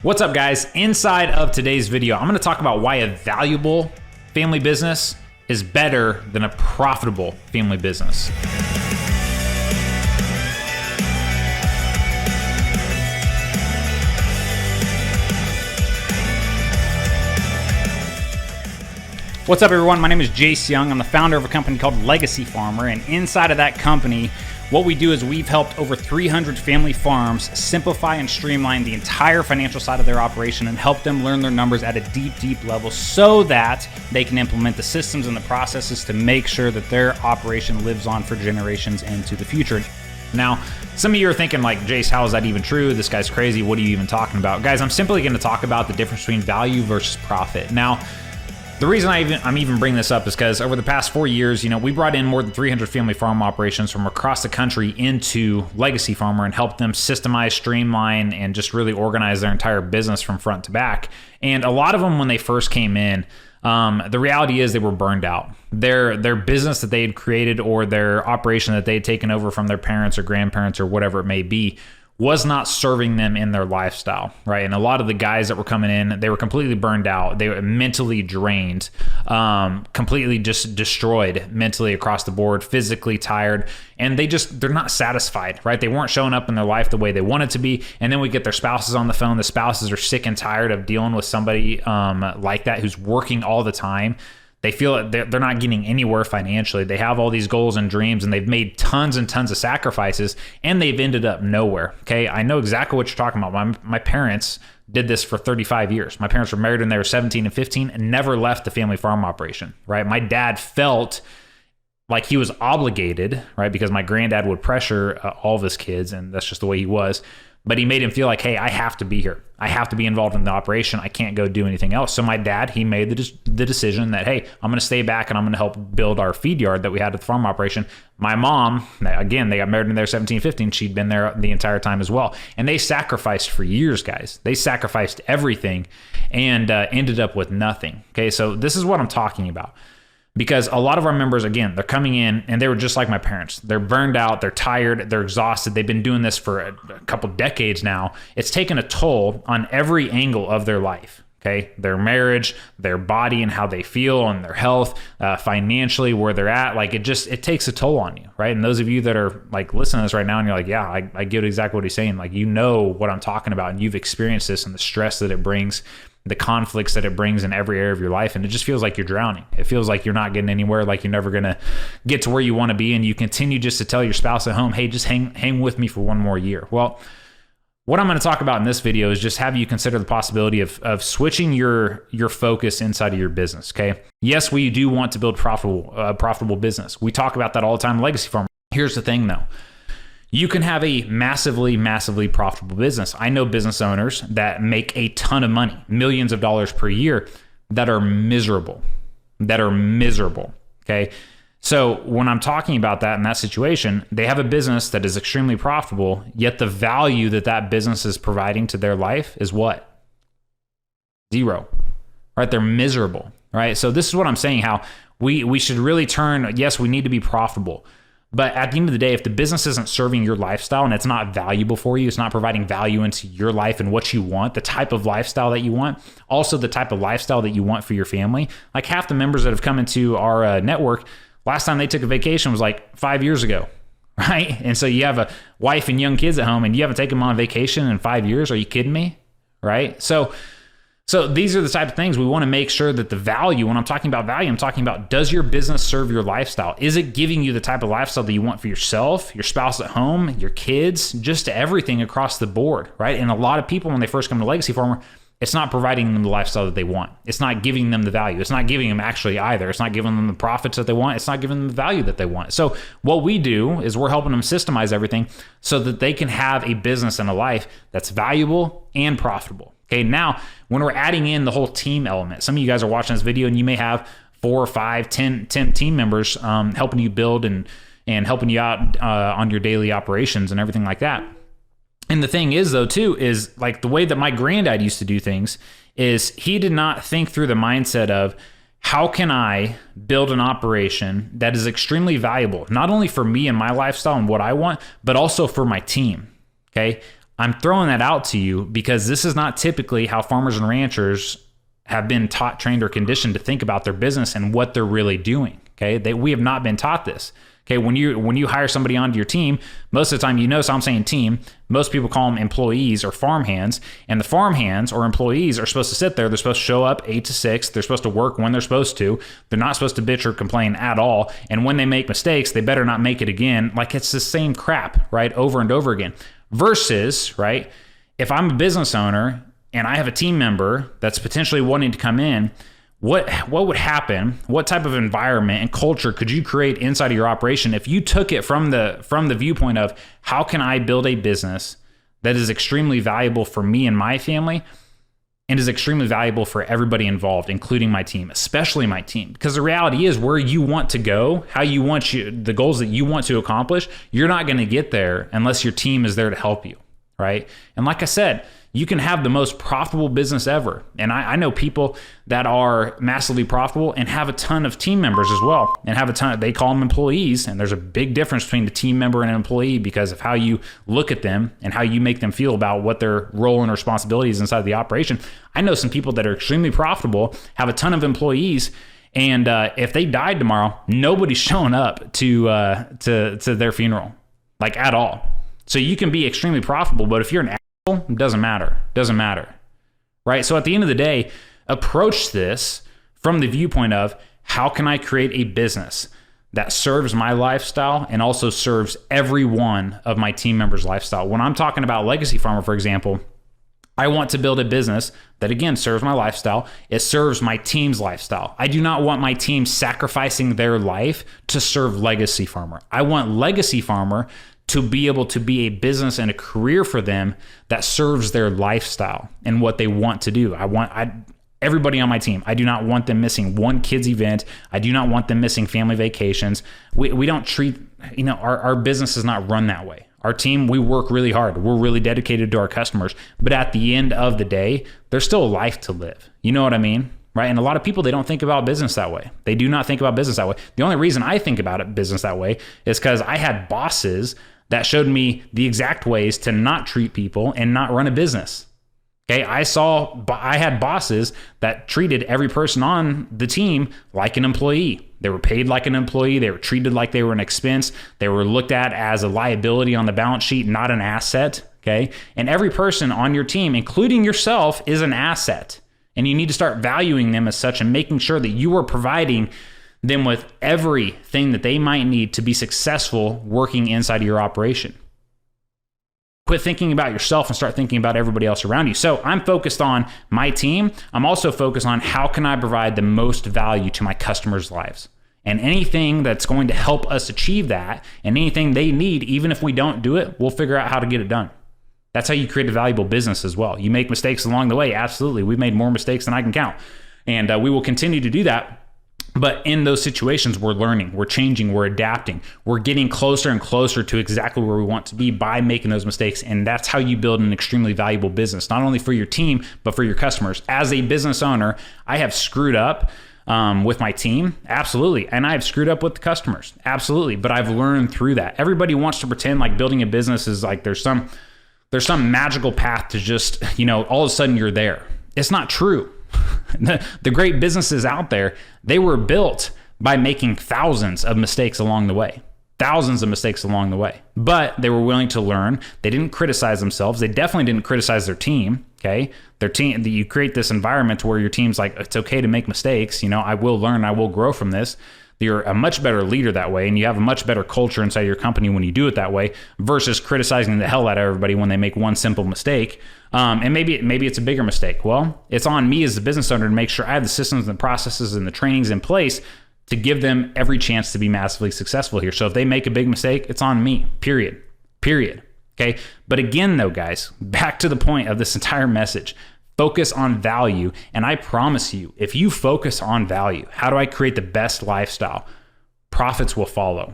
What's up, guys? Inside of today's video, I'm going to talk about why a valuable family business is better than a profitable family business. What's up, everyone? My name is Jace Young. I'm the founder of a company called Legacy Farmer, and inside of that company, what we do is we've helped over 300 family farms simplify and streamline the entire financial side of their operation and help them learn their numbers at a deep level so that they can implement the systems and the processes to make sure that their operation lives on for generations into the future. Now, some of you are thinking like, Jace, how is that even true? This guy's crazy. What are you even talking about? Guys, I'm simply going to talk about the difference between value versus profit. Now, the reason I'm even bringing this up is because over the past 4 years, we brought in more than 300 family farm operations from across the country into Legacy Farmer and helped them systemize, streamline, and just really organize their entire business from front to back. And a lot of them, when they first came in, the reality is they were burned out. Their business that they had created or their operation that they had taken over from their parents or grandparents or whatever it may be was not serving them in their lifestyle, right? And a lot of the guys that were coming in, they were completely burned out. They were mentally drained, completely just destroyed mentally across the board, physically tired, and they're not satisfied, right? They weren't showing up in their life the way they wanted to be. And then we get their spouses on the phone. The spouses are sick and tired of dealing with somebody like that who's working all the time. They feel that they're not getting anywhere financially. They have all these goals and dreams, and they've made tons and tons of sacrifices, and they've ended up nowhere. Okay, I know exactly what you're talking about. My parents did this for 35 years. My parents were married when they were 17 and 15 and never left the family farm operation, right? My dad felt like he was obligated, right? Because my granddad would pressure all of his kids, and that's just the way he was. But he made him feel like, hey, I have to be here. I have to be involved in the operation. I can't go do anything else. So my dad, he made the decision that, hey, I'm going to stay back and I'm going to help build our feed yard that we had at the farm operation. My mom, again, they got married when they were 17, 15. She'd been there the entire time as well. And they sacrificed for years, guys. They sacrificed everything and ended up with nothing. Okay, so this is what I'm talking about. Because a lot of our members, again, they're coming in and they were just like my parents. They're burned out, they're tired, they're exhausted. They've been doing this for a couple decades now. It's taken a toll on every angle of their life, okay? Their marriage, their body and how they feel and their health, financially, where they're at. Like it takes a toll on you, right? And those of you that are like listening to this right now and you're like, yeah, I get exactly what he's saying. Like, you know what I'm talking about and you've experienced this and the stress that it brings, the conflicts that it brings in every area of your life. And it just feels like you're drowning. It feels like you're not getting anywhere, like you're never going to get to where you want to be. And you continue just to tell your spouse at home, hey, just hang with me for one more year. Well, what I'm going to talk about in this video is just have you consider the possibility of switching your focus inside of your business. Okay. Yes, we do want to build profitable business. We talk about that all the time in Legacy Farm. Here's the thing though. You can have a massively profitable business. I know business owners that make a ton of money, millions of dollars per year, that are miserable, okay? So when I'm talking about that in that situation, they have a business that is extremely profitable, yet the value that business is providing to their life is what? Zero, right? They're miserable, right? So this is what I'm saying, how we should really turn, yes, we need to be profitable. But at the end of the day, if the business isn't serving your lifestyle and it's not valuable for you, it's not providing value into your life and what you want, the type of lifestyle that you want, also the type of lifestyle that you want for your family. Like half the members that have come into our network, last time they took a vacation was like 5 years ago, right? And so you have a wife and young kids at home and you haven't taken them on vacation in 5 years. Are you kidding me? Right? So these are the type of things we want to make sure that the value, when I'm talking about value, I'm talking about, does your business serve your lifestyle? Is it giving you the type of lifestyle that you want for yourself, your spouse at home, your kids, just everything across the board, right? And a lot of people, when they first come to Legacy Farmer, it's not providing them the lifestyle that they want. It's not giving them the value. It's not giving them actually either. It's not giving them the profits that they want. It's not giving them the value that they want. So what we do is we're helping them systemize everything so that they can have a business and a life that's valuable and profitable. Okay, now when we're adding in the whole team element, some of you guys are watching this video and you may have 4 or 5, 10 team members helping you build and helping you out on your daily operations and everything like that. And the thing is though too, is like the way that my granddad used to do things is he did not think through the mindset of, how can I build an operation that is extremely valuable, not only for me and my lifestyle and what I want, but also for my team, okay? I'm throwing that out to you because this is not typically how farmers and ranchers have been taught, trained, or conditioned to think about their business and what they're really doing. Okay, we have not been taught this. Okay, when you hire somebody onto your team, most of the time, so I'm saying team, most people call them employees or farm hands, and the farm hands or employees are supposed to sit there. They're supposed to show up 8 to 6. They're supposed to work when they're supposed to. They're not supposed to bitch or complain at all. And when they make mistakes, they better not make it again. Like it's the same crap, right? Over and over again. Versus, right, if I'm a business owner and I have a team member that's potentially wanting to come in, what would happen? What type of environment and culture could you create inside of your operation if you took it from the viewpoint of how can I build a business that is extremely valuable for me and my family and is extremely valuable for everybody involved, including my team, especially my team? Because the reality is where you want to go, the goals that you want to accomplish, you're not going to get there unless your team is there to help you, right? And like I said, you can have the most profitable business ever. And I know people that are massively profitable and have a ton of team members as well, and have a ton, they call them employees. And there's a big difference between the team member and an employee because of how you look at them and how you make them feel about what their role and responsibility is inside of the operation. I know some people that are extremely profitable, have a ton of employees, and if they died tomorrow, nobody's showing up to their funeral, like at all. So you can be extremely profitable, but if you're an it doesn't matter, right? So at the end of the day, approach this from the viewpoint of how can I create a business that serves my lifestyle and also serves every one of my team members' lifestyle. When I'm talking about Legacy Farmer, for example, I want to build a business that, again, serves my lifestyle. It serves my team's lifestyle. I do not want my team sacrificing their life to serve Legacy Farmer. I want Legacy Farmer to be able to be a business and a career for them that serves their lifestyle and what they want to do. Everybody on my team, I do not want them missing one kid's event. I do not want them missing family vacations. We don't treat, our business is not run that way. Our team, we work really hard. We're really dedicated to our customers. But at the end of the day, there's still a life to live. You know what I mean? Right? And a lot of people, they don't think about business that way. They do not think about business that way. The only reason I think about it business that way is because I had bosses that showed me the exact ways to not treat people and not run a business. Okay, I had bosses that treated every person on the team like an employee. They were paid like an employee. They were treated like they were an expense. They were looked at as a liability on the balance sheet, not an asset. Okay, and every person on your team, including yourself, is an asset. And you need to start valuing them as such and making sure that you are providing them with everything that they might need to be successful working inside of your operation. Quit thinking about yourself and start thinking about everybody else around you. So I'm focused on my team. I'm also focused on how can I provide the most value to my customers' lives. And anything that's going to help us achieve that and anything they need, even if we don't do it, we'll figure out how to get it done. That's how you create a valuable business as well. You make mistakes along the way. Absolutely. We've made more mistakes than I can count. And we will continue to do that. But in those situations, we're learning, we're changing, we're adapting, we're getting closer and closer to exactly where we want to be by making those mistakes. And that's how you build an extremely valuable business, not only for your team, but for your customers. As a business owner, I have screwed up with my team, absolutely. And I've screwed up with the customers, absolutely. But I've learned through that. Everybody wants to pretend like building a business is like there's some magical path to just, all of a sudden you're there. It's not true. The great businesses out there, they were built by making thousands of mistakes along the way. But they were willing to learn. They didn't criticize themselves. They definitely didn't criticize their team. Okay, their team. You create this environment where your team's like, it's okay to make mistakes. I will learn. I will grow from this. You're a much better leader that way, and you have a much better culture inside your company when you do it that way versus criticizing the hell out of everybody when they make one simple mistake. And maybe it's a bigger mistake. Well, it's on me as the business owner to make sure I have the systems and the processes and the trainings in place to give them every chance to be massively successful here. So if they make a big mistake, it's on me, period. Okay. But again, though, guys, back to the point of this entire message, focus on value. And I promise you, if you focus on value, how do I create the best lifestyle? Profits will follow.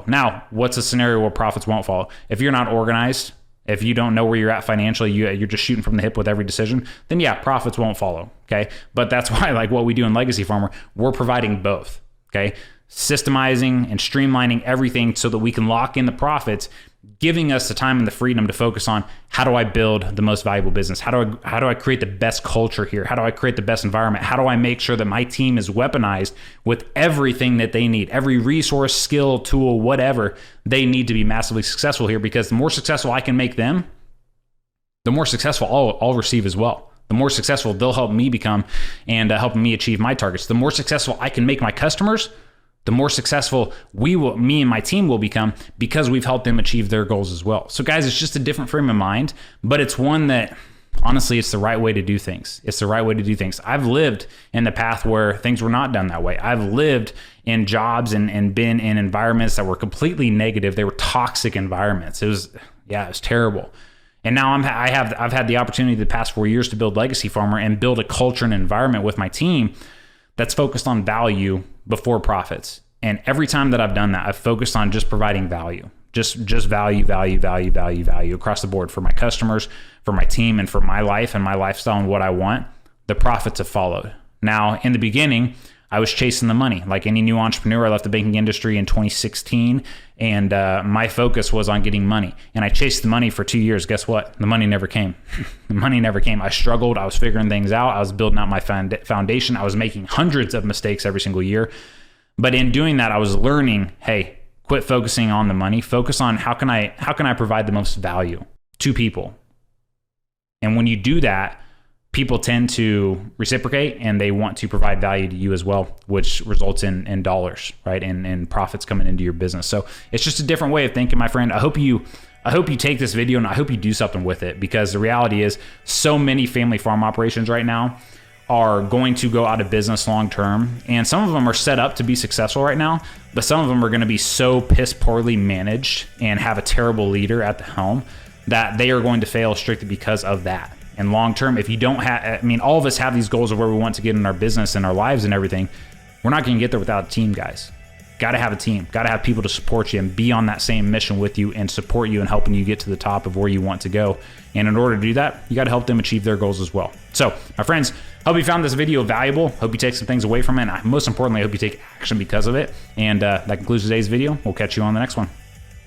Now, what's a scenario where profits won't follow? If you're not organized, if you don't know where you're at financially, you're just shooting from the hip with every decision, then yeah, profits won't follow. Okay. But that's why, like what we do in Legacy Farmer, we're providing both. Okay. Systemizing and streamlining everything so that we can lock in the profits, giving us the time and the freedom to focus on how do I build the most valuable business? How do I create the best culture here? How do I create the best environment? How do I make sure that my team is weaponized with everything that they need, every resource, skill, tool, whatever they need to be massively successful here? Because the more successful I can make them, the more successful I'll receive as well. The more successful they'll help me become and help me achieve my targets. The more successful I can make my customers, the more successful me and my team will become because we've helped them achieve their goals as well. So guys, it's just a different frame of mind, but it's one that honestly, it's the right way to do things. It's the right way to do things. I've lived in the path where things were not done that way. I've lived in jobs and been in environments that were completely negative. They were toxic environments. It was terrible. And now I've had the opportunity the past 4 years to build Legacy Farmer and build a culture and environment with my team that's focused on value before profits. And every time that I've done that, I've focused on just providing value, just value across the board for my customers, for my team, and for my life and my lifestyle and what I want. The profits have followed. Now, in the beginning, I was chasing the money. Like any new entrepreneur, I left the banking industry in 2016, and my focus was on getting money. And I chased the money for 2 years. Guess what? The money never came. The money never came. I struggled. I was figuring things out. I was building out my foundation. I was making hundreds of mistakes every single year. But in doing that, I was learning, hey, quit focusing on the money. Focus on how can I provide the most value to people. And when you do that, people tend to reciprocate and they want to provide value to you as well, which results in dollars, right? And profits coming into your business. So it's just a different way of thinking, my friend. I hope you take this video and I hope you do something with it, because the reality is so many family farm operations right now are going to go out of business long term. And some of them are set up to be successful right now, but some of them are going to be so piss poorly managed and have a terrible leader at the helm that they are going to fail strictly because of that. And long term, if you don't have, all of us have these goals of where we want to get in our business and our lives and everything. We're not going to get there without a team, guys. Got to have a team. Got to have people to support you and be on that same mission with you and support you and helping you get to the top of where you want to go. And in order to do that, you got to help them achieve their goals as well. So, my friends, hope you found this video valuable. Hope you take some things away from it. And most importantly, I hope you take action because of it. And that concludes today's video. We'll catch you on the next one.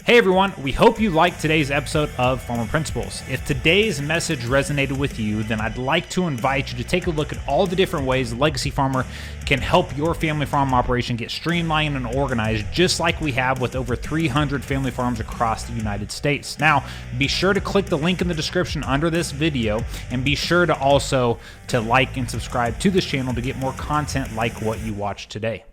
Hey everyone, we hope you liked today's episode of Farmer Principles. If today's message resonated with you, then I'd like to invite you to take a look at all the different ways Legacy Farmer can help your family farm operation get streamlined and organized, just like we have with over 300 family farms across the United States. Now, be sure to click the link in the description under this video, and be sure to also like and subscribe to this channel to get more content like what you watched today.